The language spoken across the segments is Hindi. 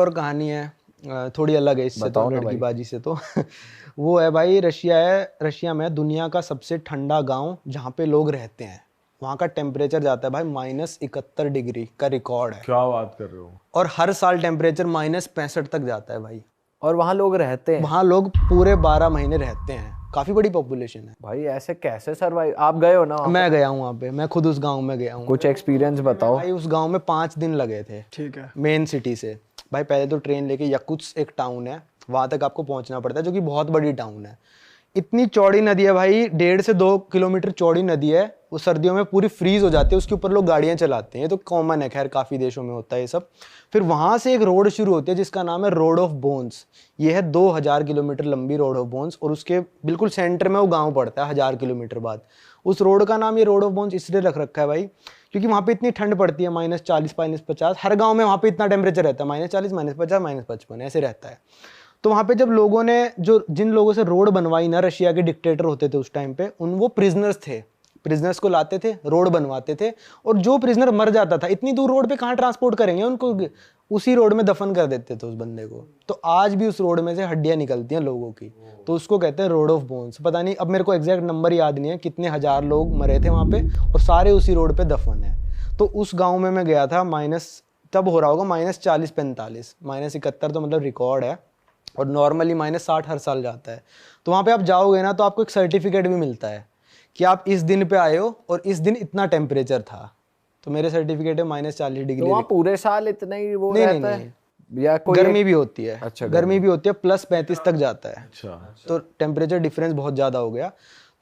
और कहानी है, थोड़ी अलग है इससे तो, लड़कीबाजी से तो वो है भाई, रशिया में दुनिया का सबसे ठंडा गांव जहाँ पे लोग रहते हैं, वहाँ का टेम्परेचर जाता है भाई -71 डिग्री का रिकॉर्ड है। क्या बात कर रहे हो? और हर साल टेम्परेचर -65 तक जाता है भाई। और वहाँ लोग रहते हैं? वहाँ लोग पूरे 12 महीने रहते हैं, काफी बड़ी पॉपुलेशन है भाई। ऐसे कैसे सर्वाइव? आप गए हो ना? मैं गया हूँ वहाँ पे, मैं खुद उस गांव में गया हूँ। कुछ एक्सपीरियंस बताओ भाई। उस गांव में 5 दिन लगे थे। ठीक है। मेन सिटी से भाई, पहले तो ट्रेन लेके यकुत्स्क एक टाउन है, वहां तक आपको पहुंचना पड़ता है, जो कि बहुत बड़ी टाउन है। इतनी चौड़ी नदी है भाई, 1.5 से 2 किलोमीटर चौड़ी नदी है। वो सर्दियों में पूरी फ्रीज हो जाती है, उसके ऊपर लोग गाड़ियां चलाते हैं, ये तो कॉमन है, खैर काफी देशों में होता है ये सब। फिर वहां से एक रोड शुरू होती है जिसका नाम है रोड ऑफ बोन्स। ये है 2000 किलोमीटर लंबी रोड ऑफ बोन्स, और उसके बिल्कुल सेंटर में वो गाँव पड़ता है 1000 किलोमीटर बाद। उस रोड का नाम ये रोड ऑफ बोन्स इसलिए रख रखा है भाई, क्योंकि वहाँ पे इतनी ठंड पड़ती है, -40 -50, हर गांव में वहाँ पे इतना टेम्परेचर रहता है, -40 -50 -55 ऐसे रहता है। तो वहाँ पे जब लोगों ने जिन लोगों से रोड बनवाई ना, रशिया के डिक्टेटर होते थे उस टाइम पे, वो प्रिजनर्स थे, प्रिजनर्स को लाते थे, रोड बनवाते थे, और जो प्रिजनर मर जाता था, इतनी दूर रोड पे कहाँ ट्रांसपोर्ट करेंगे उनको, उसी रोड में दफन कर देते थे उस बंदे को। तो आज भी उस रोड में से हड्डियां निकलती हैं लोगों की, तो उसको कहते हैं रोड ऑफ बोन्स। पता नहीं, अब मेरे को एग्जैक्ट नंबर याद नहीं है कितने हजार लोग मरे थे वहाँ पे, और सारे उसी रोड पे दफन है। तो उस गाँव में मैं गया था, तब हो रहा होगा -40 45, -71 तो मतलब रिकॉर्ड है, और नॉर्मली -60 हर साल जाता है। तो वहाँ पे आप जाओगे ना, तो आपको एक सर्टिफिकेट भी मिलता है कि आप इस दिन पे आए हो और इस दिन इतना टेम्परेचर था। तो मेरे सर्टिफिकेट है -40 डिग्री। तो वहाँ पूरे साल इतना ही वो नहीं, रहता है या कोई गर्मी भी होती है? अच्छा, गर्मी भी होती है, +35 तक जाता है। अच्छा। तो टेम्परेचर डिफरेंस बहुत ज़्यादा हो गया।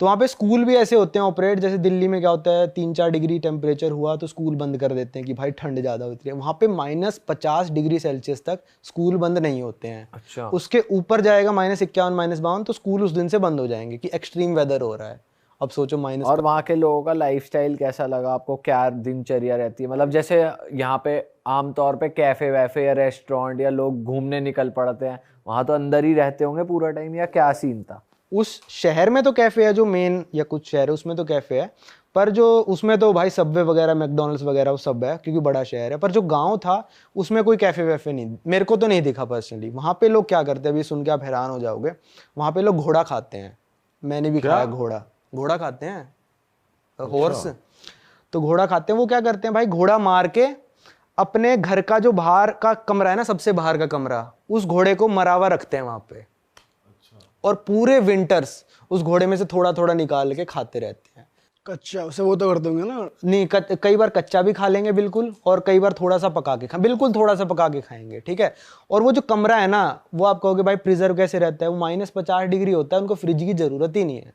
तो वहाँ पे स्कूल भी ऐसे होते हैं ऑपरेट, जैसे दिल्ली में क्या होता है, 3-4 डिग्री टेम्परेचर हुआ तो स्कूल बंद कर देते हैं कि भाई ठंड ज़्यादा होती है। वहाँ पे -50 डिग्री सेल्सियस तक स्कूल बंद नहीं होते हैं। अच्छा। उसके ऊपर जाएगा -51 -52, तो स्कूल उस दिन से बंद हो जाएंगे कि एक्सट्रीम वेदर हो रहा है। अब सोचो माइनस। और वहाँ के लोगों का लाइफस्टाइल कैसा लगा आपको? क्या दिनचर्या रहती है? मतलब जैसे यहाँ पे आमतौर पे कैफे वैफे या रेस्टोरेंट या लोग घूमने निकल पड़ते हैं, वहाँ तो अंदर ही रहते होंगे पूरा टाइम, या क्या सीन था? उस शहर में तो कैफे है, जो मेन या कुछ शहर है उसमें तो कैफे है, पर जो उसमें तो भाई सबवे वगैरह, मैकडोनल्ड्स वगैरह वो सब है, क्योंकि बड़ा शहर है। पर जो गांव था उसमें कोई कैफे वैफे नहीं, मेरे को तो नहीं दिखा पर्सनली। वहाँ पे लोग क्या करते हैं, अभी सुन के आप हैरान हो जाओगे, वहाँ पे लोग घोड़ा खाते हैं। मैंने भी खाया घोड़ा खाते हैं, हॉर्स। तो घोड़ा खाते हैं, वो क्या करते हैं भाई, घोड़ा मार के अपने घर का जो बाहर का कमरा है ना, सबसे बाहर का कमरा, उस घोड़े को मरावा रखते हैं वहां पे। और पूरे विंटर्स उस घोड़े में से थोड़ा थोड़ा निकाल के खाते रहते हैं। कच्चा उसे वो तो कर दोगे ना? नहीं, कई बार कच्चा भी खा लेंगे बिल्कुल, और कई बार थोड़ा सा पका के बिल्कुल थोड़ा सा पका के खाएंगे, ठीक है। और वो जो कमरा है ना, वो आप कहोगे भाई प्रिजर्व कैसे रहता है, वो -50 डिग्री होता है, उनको फ्रिज की जरूरत ही नहीं है।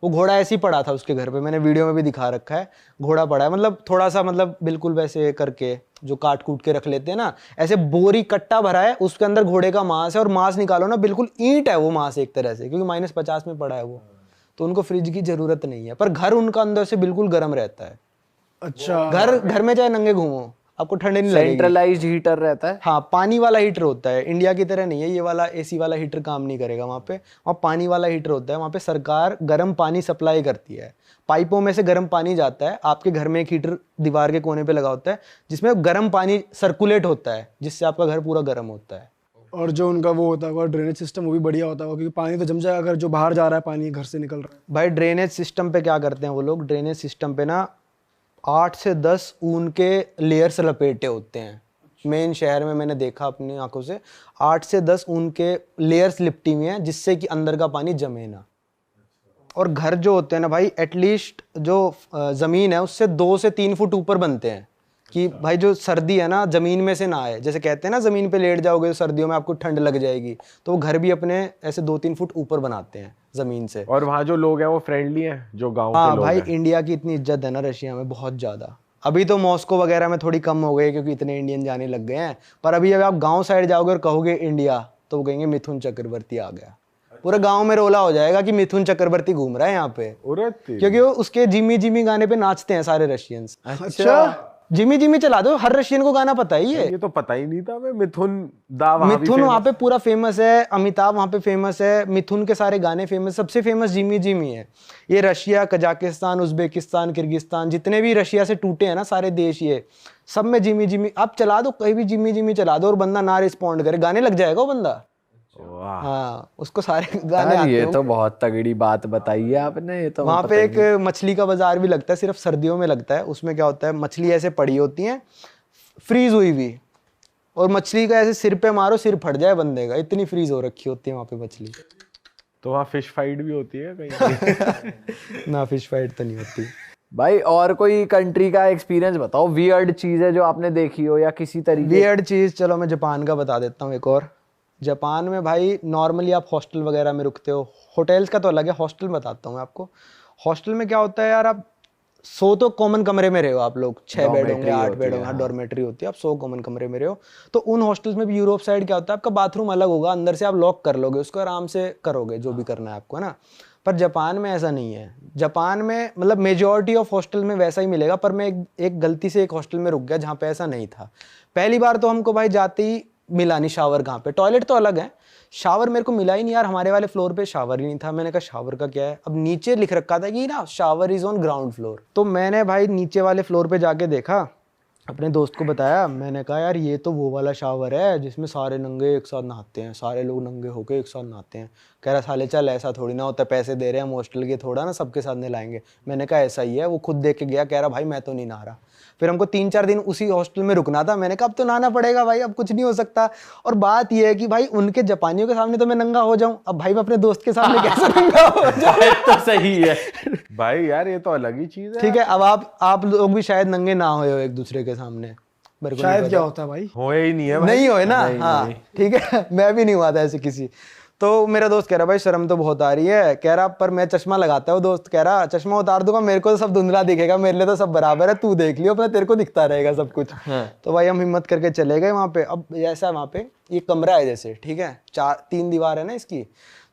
वो घोड़ा ऐसे ही पड़ा था उसके घर पे, मैंने वीडियो में भी दिखा रखा है, घोड़ा पड़ा है, मतलब थोड़ा सा, मतलब बिल्कुल वैसे करके जो काट कूट के रख लेते हैं ना, ऐसे बोरी कट्टा भरा है, उसके अंदर घोड़े का मांस है, और मांस निकालो ना बिल्कुल ईंट है वो मांस एक तरह से, क्योंकि -50 में पड़ा है वो, तो उनको फ्रिज की जरूरत नहीं है। पर घर उनका अंदर से बिल्कुल गर्म रहता है। अच्छा। घर में चाहे नंगे घूमो, आपको ठंडे नहीं लगेगी। सेंट्रलाइज्ड हीटर रहता है? हाँ, पानी वाला हीटर होता है, इंडिया की तरह नहीं है ये वाला एसी वाला हीटर, काम नहीं करेगा वहाँ पे। वहाँ पानी वाला हीटर होता है, वहाँ पे सरकार गर्म पानी सप्लाई करती है, पाइपों में से गर्म पानी जाता है आपके घर में। एक हीटर दीवार के कोने पे लगा होता है जिसमें गर्म पानी सर्कुलेट होता है, जिससे आपका घर पूरा गर्म होता है। और जो उनका वो होता है ड्रेनेज सिस्टम, वो भी बढ़िया होता है, क्योंकि पानी तो जम जाएगा अगर जो बाहर जा रहा है पानी घर से निकल रहा है। भाई ड्रेनेज सिस्टम पे क्या करते हैं वो लोग, ड्रेनेज सिस्टम पे ना 8 से 10 ऊन के लेयर्स लपेटे होते हैं। मेन शहर में मैंने देखा अपनी आंखों से, 8 से 10 ऊन के लेयर्स लिपटी हुई हैं, जिससे कि अंदर का पानी जमे ना। और घर जो होते हैं ना भाई, एटलीस्ट जो जमीन है उससे 2 से 3 फुट ऊपर बनते हैं, कि भाई जो सर्दी है ना जमीन में से ना आए। जैसे कहते हैं ना, जमीन पे लेट जाओगे तो सर्दियों में आपको ठंड लग जाएगी, तो वो घर भी अपने ऐसे 2-3 फुट ऊपर बनाते हैं जमीन से। और वहाँ जो लोग हैं वो फ्रेंडली हैं, जो गांव के हाँ लोग भाई, हैं? इंडिया की इतनी इज्जत है ना रशिया में, बहुत ज्यादा। अभी तो मॉस्को वगैरह में थोड़ी कम हो गई, क्योंकि इतने इंडियन जाने लग गए हैं। पर अभी अगर आप गांव साइड जाओगे और कहोगे इंडिया, तो वो कहेंगे मिथुन चक्रवर्ती आ गया। पूरे गांव में रोला हो जाएगा कि मिथुन चक्रवर्ती घूम रहा है यहाँ पे, क्योंकि वो उसके जिमी जिमी गाने पे नाचते हैं सारे रशियंस। अच्छा। जिमी जिमी चला दो, हर रशियन को गाना पता है ये तो पता ही नहीं था हमें। मिथुन दा वहाँ भी मिथुन वहाँ पे पूरा फेमस है, अमिताभ वहाँ पे फेमस है, मिथुन के सारे गाने फेमस, सबसे फेमस जिमी जिमी है। ये रशिया, कजाकिस्तान, उज्बेकिस्तान, किर्गिस्तान, जितने भी रशिया से टूटे हैं ना सारे देश, ये सब में जिमी जिमी। आप चला दो कहीं भी जिमी जिमी चला दो और बंदा ना रिस्पॉन्ड करे, गाने लग जाएगा वो बंदा। वाह। हाँ, उसको सारे गाने यार आते ये हैं। तो बहुत तगड़ी बात बताई है आपने, ये तो वहाँ पता पे ही एक मछली का बाजार भी लगता है, सिर्फ सर्दियों में लगता है। उसमें क्या होता है, मछली ऐसे पड़ी होती है फ्रीज हुई हुई, और मछली का ऐसे सिर पे मारो सिर फट जाए बंदे का, इतनी फ्रीज हो रखी होती है वहाँ पे मछली। तो वहाँ फिश फाइट भी होती है कहीं? ना, फिश फाइट तो नहीं होती। भाई। और कोई कंट्री का एक्सपीरियंस बताओ, वियर्ड चीज है जो आपने देखी हो या किसी तरीके। वियर्ड चीज, चलो मैं जापान का बता देता हूँ एक और। जापान में भाई नॉर्मली आप हॉस्टल वगैरह में रुकते हो, होटल्स का तो अलग है, हॉस्टल बताता हूँ मैं आपको। हॉस्टल में क्या होता है यार, आप 100 तो कॉमन कमरे में रहे हो आप लोग, 6 बेड होंगे, 8 बेड होंगे, डॉर्मेट्री होती है, आप 100 कॉमन कमरे में रहे हो। तो उन हॉस्टल्स में भी यूरोप साइड क्या होता है, आपका बाथरूम अलग होगा, अंदर से आप लॉक कर लोगे उसको, आराम से करोगे जो भी करना है आपको, है ना। पर जापान में ऐसा नहीं है। जापान में मतलब मेजॉरिटी ऑफ हॉस्टल में वैसा ही मिलेगा, पर मैं एक गलती से एक हॉस्टल में रुक गया जहाँ पे ऐसा नहीं था। पहली बार तो हमको भाई जाते ही मिला नहीं शावर कहाँ पे, टॉयलेट तो अलग है, शावर मेरे को मिला ही नहीं यार। हमारे वाले फ्लोर पे शावर ही नहीं था। मैंने कहा शावर का क्या है, अब नीचे लिख रखा था कि ना shower is on ground floor. तो मैंने भाई नीचे वाले फ्लोर पे जाके देखा, अपने दोस्त को बताया, मैंने कहा यार ये तो वो वाला शावर है जिसमें सारे नंगे एक साथ नहाते हैं, सारे लोग नंगे होके एक साथ नहाते हैं। कह रहा साले चल ऐसा थोड़ी ना होता, पैसे दे रहे हैं हम हॉस्टल के, थोड़ा ना सबके साथ नहलाएंगे। मैंने कहा ऐसा ही है। वो खुद देख के गया, कह रहा भाई मैं तो नहीं नहा रहा। फिर हमको 3-4 दिन उसी हॉस्टल में रुकना था। मैंने कहा अब तो नहाना पड़ेगा भाई, अब कुछ नहीं हो सकता। और बात यह है कि भाई उनके जापानियों के सामने तो मैं नंगा हो जाऊं, अब भाई मैं अपने दोस्त के सामने कैसे नंगा हो जाऊं? तो सही है भाई यार ये तो अलग ही चीज है। ठीक है, अब आप लोग भी शायद नंगे ना होए हो एक दूसरे के सामने, मेरे को नहीं शायद पता। क्या होता है भाई, होए ही नहीं है भाई। नहीं होए ना, हाँ ठीक है। मैं भी नहीं हुआ था ऐसे किसी। तो मेरा दोस्त कह रहा भाई शर्म तो बहुत आ रही है, कह रहा पर मैं चश्मा लगाता हूँ। दोस्त कह रहा चश्मा उतार दूंगा, मेरे को तो सब धुंधला दिखेगा, मेरे लिए तो सब बराबर है, तू देख लियो अपना, तेरे को दिखता रहेगा सब कुछ। तो भाई हम हिम्मत करके चले गए वहाँ पे। अब ऐसा वहाँ पे ये कमरा है जैसे, ठीक है, 3 दीवार है ना इसकी,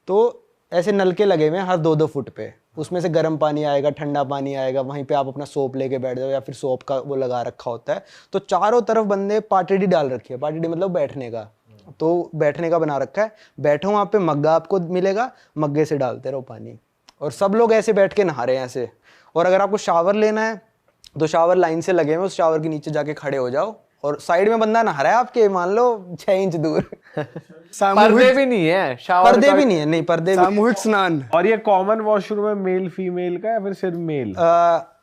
तो ऐसे नलके लगे हुए हैं हर 2-2 फुट पे, उसमें से गर्म पानी आएगा, ठंडा पानी आएगा, वहीं पे आप अपना सोप लेके बैठ जाओ, या फिर सोप का वो लगा रखा होता है। तो चारों तरफ बंदे पार्टी डाल रखी है, पार्टी मतलब बैठने का, तो बैठने का बना रखा है। बैठो वहाँ पे, मग्गा आपको मिलेगा, मग्गे से डालते रहो पानी, और सब लोग ऐसे बैठ के नहा रहे हैं ऐसे। और अगर आपको शावर लेना है तो शावर लाइन से लगे हुए, उस शावर के नीचे जाके खड़े हो जाओ, और साइड में बंदा नहा रहा है आपके, मान लो 6 इंच दूर। पर्दे भी नहीं है, शावर पर्दे भी नहीं है, नहीं पर्दे भी। सामूहिक स्नान। और ये कॉमन वॉशरूम है मेल फीमेल का या फिर सिर्फ मेल?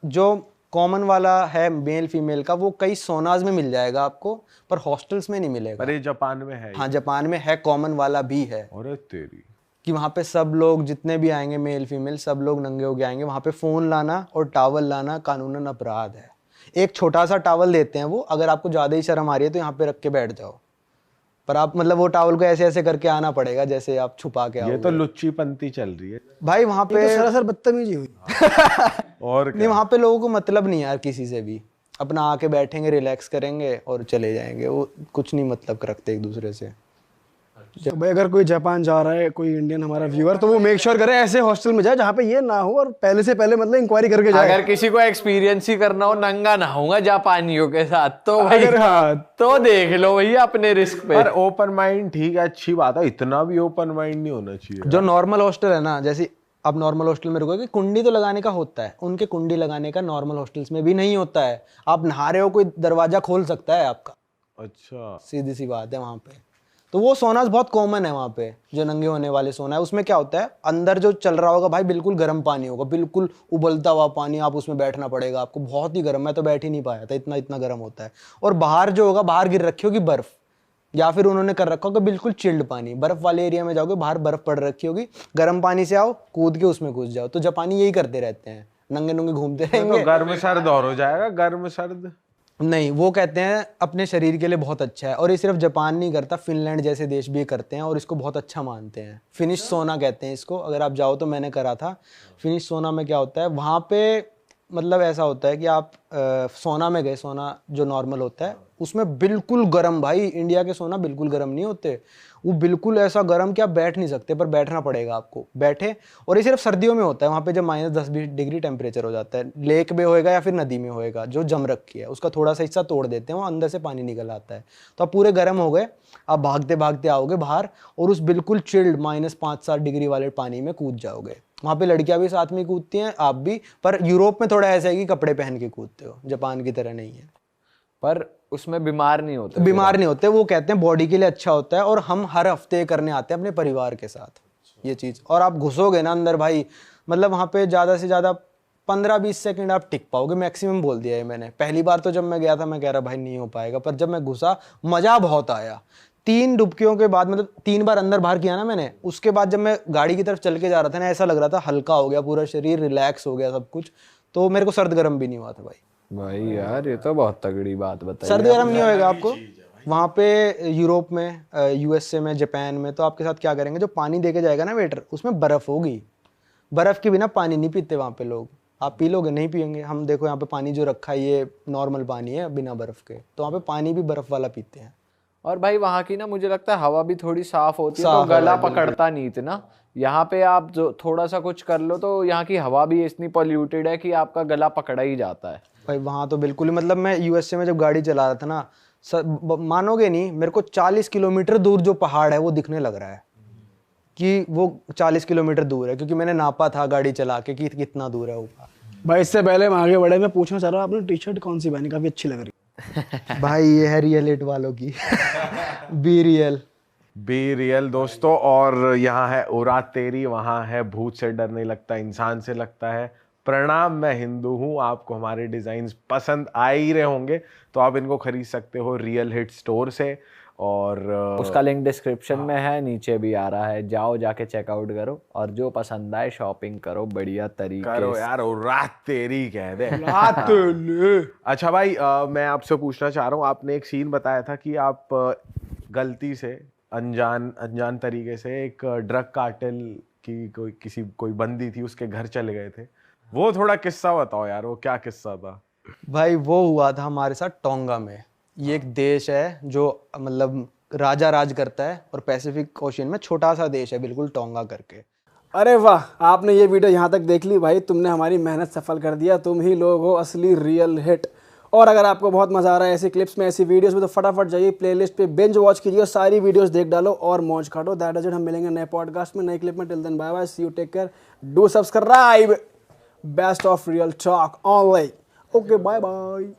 जो कॉमन वाला है मेल फीमेल का, वो कई सोनाज में मिल जाएगा आपको, पर हॉस्टल्स में नहीं मिलेगा। अरे जापान में है? हाँ जापान में है, कॉमन वाला भी है। अरे तेरी, कि वहाँ पे सब लोग जितने भी आएंगे मेल फीमेल सब लोग नंगे होके आएंगे। वहाँ पे फ़ोन लाना और टावल लाना कानूनन अपराध है। एक छोटा सा टावल देते हैं वो, अगर आपको ज़्यादा ही शर्म आ रही है तो यहाँ पे रख के बैठ जाओ, पर आप मतलब वो टावल को ऐसे ऐसे करके आना पड़ेगा जैसे आप छुपा के आओ। ये तो लुच्ची पंती चल रही है भाई वहाँ पे तो सरासर बदतमीजी हुई। और नहीं, वहाँ पे लोगों को मतलब नहीं यार किसी से भी, अपना आके बैठेंगे, रिलैक्स करेंगे और चले जाएंगे, वो कुछ नहीं मतलब रखते एक दूसरे से। तो भाई अगर कोई जापान जा रहा है, कोई इंडियन हमारा व्यूअर, तो वो मेक श्योर करे ऐसे हॉस्टल में जाए जहाँ पे ये ना हो, और पहले से पहले मतलब इंक्वायरी करके जाए। अगर किसी को एक्सपीरियंस ही करना हो नंगा नहाऊंगा जापानियों के साथ, तो भाई अगर हाँ तो देख लो भैया अपने रिस्क पे। पर ओपन माइंड ठीक है, अच्छी बात है, इतना भी ओपन माइंड नहीं होना चाहिए। जो नॉर्मल हॉस्टल है ना, जैसे आप नॉर्मल हॉस्टल में रुकोगे, कुंडी तो लगाने का होता है, उनके कुंडी लगाने का नॉर्मल हॉस्टल्स में भी नहीं होता है। आप नहा रहे हो, कोई दरवाजा खोल सकता है आपका, अच्छा, सीधी सी बात है वहाँ पे। तो वो सोनास बहुत कॉमन है वहाँ पे, जो नंगे होने वाले सोना है। उसमें क्या होता है, अंदर जो चल रहा होगा भाई बिल्कुल गर्म पानी होगा, बिल्कुल उबलता हुआ पानी, आप उसमें बैठना पड़ेगा आपको, बहुत ही गर्म। मैं तो बैठ ही नहीं पाया था, इतना इतना गर्म होता है। और बाहर जो होगा, बाहर गिर रखी होगी बर्फ, या फिर उन्होंने कर रखा होगा बिल्कुल चिल्ड पानी। बर्फ वाले एरिया में जाओगे, बाहर बर्फ पड़ रखी होगी, गर्म पानी से आओ, कूद के उसमें घुस जाओ। तो जापानी यही करते रहते हैं, नंगे नंगे घूमते रहेंगे। तो गर्म सर्द और हो जाएगा, गर्म सर्द नहीं, वो कहते हैं अपने शरीर के लिए बहुत अच्छा है। और ये सिर्फ जापान नहीं करता, फिनलैंड जैसे देश भी करते हैं और इसको बहुत अच्छा मानते हैं। फिनिश सोना कहते हैं इसको, अगर आप जाओ तो, मैंने करा था। फिनिश सोना में क्या होता है, वहाँ पे मतलब ऐसा होता है कि आप सोना में गए, सोना जो नॉर्मल होता है उसमें बिल्कुल गर्म भाई, इंडिया के सोना बिल्कुल गर्म नहीं होते, वो बिल्कुल ऐसा गर्म कि आप बैठ नहीं सकते, पर बैठना पड़ेगा आपको, बैठे। और ये सिर्फ सर्दियों में होता है, वहाँ पे जब -10-20 डिग्री टेम्परेचर हो जाता है, लेक में होएगा या फिर नदी में होएगा जो जम रखी है, उसका थोड़ा सा हिस्सा तोड़ देते हैं, वो अंदर से पानी निकल आता है, तो आप पूरे गर्म हो गए, आप भागते भागते आओगे बाहर और उस बिल्कुल चिल्ड -5-7 डिग्री वाले पानी में कूद जाओगे। वहाँ पे लड़कियां भी साथ में कूदती हैं, आप भी, पर यूरोप में थोड़ा ऐसा है कि कपड़े पहन के कूदते हो, जापान की तरह नहीं है। पर उसमें बीमार नहीं होते? बीमार नहीं होते, वो कहते हैं बॉडी के लिए अच्छा होता है, और हम हर हफ्ते करने आते हैं अपने परिवार के साथ ये चीज़। और आप घुसोगे ना अंदर भाई, मतलब वहाँ पे ज़्यादा से ज़्यादा 15-20 सेकंड आप टिक पाओगे मैक्सिमम, बोल दिया है मैंने। पहली बार तो जब मैं गया था मैं कह रहा भाई नहीं हो पाएगा, पर जब मैं घुसा मज़ा बहुत आया। 3 डुबकियों के बाद, मतलब 3 बार अंदर बाहर किया ना मैंने, उसके बाद जब मैं गाड़ी की तरफ चल के जा रहा था ना, ऐसा लग रहा था हल्का हो गया पूरा शरीर, रिलैक्स हो गया सब कुछ, तो मेरे को सर्द गर्म भी नहीं हुआ था भाई। भाई यार ये तो बहुत तगड़ी बात बताई। सर्द गर्म नहीं होएगा आपको वहाँ पे यूरोप में, यूएसए में, जापान में। तो आपके साथ क्या करेंगे, जो पानी दे के जाएगा ना वेटर, उसमें बर्फ़ होगी, बर्फ़ के बिना पानी नहीं पीते वहाँ पे लोग। आप पी लोगे? नहीं पियेंगे। हम देखो यहाँ पे पानी जो रखा है ये नॉर्मल पानी है बिना बर्फ़ के, तो वहाँ पे पानी भी बर्फ़ वाला पीते हैं। और भाई वहाँ की ना मुझे लगता है हवा भी थोड़ी साफ होती है, तो गला पकड़ता नहीं इतना। यहाँ पे आप जो थोड़ा सा कुछ कर लो तो यहाँ की हवा भी इतनी पॉल्यूटेड है कि आपका गला पकड़ा ही जाता है भाई। वहाँ तो बिल्कुल ही, मतलब मैं यूएसए में जब गाड़ी चला रहा था ना, मानोगे नहीं, मेरे को 40 किलोमीटर दूर जो पहाड़ है वो दिखने लग रहा है कि वो 40 किलोमीटर दूर है, क्योंकि मैंने नापा था गाड़ी चला के कि कितना दूर है ऊपर। भाई इससे पहले हम आगे बढ़े, मैं पूछना चाह रहा हूँ, आपने टी शर्ट कौन सी पहनी, काफी अच्छी लग रही है। भाई ये है रियल हिट वालों की बी रियल। बी रियल दोस्तों। और यहाँ है उरा तेरी, वहाँ है भूत से डर नहीं लगता इंसान से लगता है। प्रणाम, मैं हिंदू हूँ। आपको हमारे डिज़ाइंस पसंद आ ही रहे होंगे, तो आप इनको खरीद सकते हो रियल हिट स्टोर से। और उसका लिंक डिस्क्रिप्शन में है, नीचे भी आ रहा है, जाओ जाके चेकआउट करो और जो पसंद आए शॉपिंग करो बढ़िया तरीके करो से। यार, उरा तेरी कह दे। रात अच्छा भाई, मैं आपसे पूछना चाह रहा हूँ, आपने एक सीन बताया था कि आप गलती से अनजान तरीके से एक ड्रग कार्टेल की कोई बंदी थी उसके घर चले गए थे। वो थोड़ा किस्सा बताओ यार, वो क्या किस्सा था? भाई वो हुआ था हमारे साथ टोंगा में। ये एक देश है जो मतलब राजा राज करता है, और पैसिफिक ओशियन में छोटा सा देश है बिल्कुल, टोंगा करके। अरे वाह, आपने ये वीडियो यहाँ तक देख ली भाई, तुमने हमारी मेहनत सफल कर दिया, तुम ही लोग हो असली रियल हिट। और अगर आपको बहुत मजा आ रहा है ऐसी क्लिप्स में, ऐसी वीडियोस में, तो फटाफट जाइए प्लेलिस्ट पे बिंज वॉच कीजिए, सारी वीडियोस देख डालो और मौज काटो। That is it. हम मिलेंगे नए पॉडकास्ट में, नई क्लिप में। Till then bye bye, see you, take care, do subscribe. Best of real talk online. Okay, bye bye.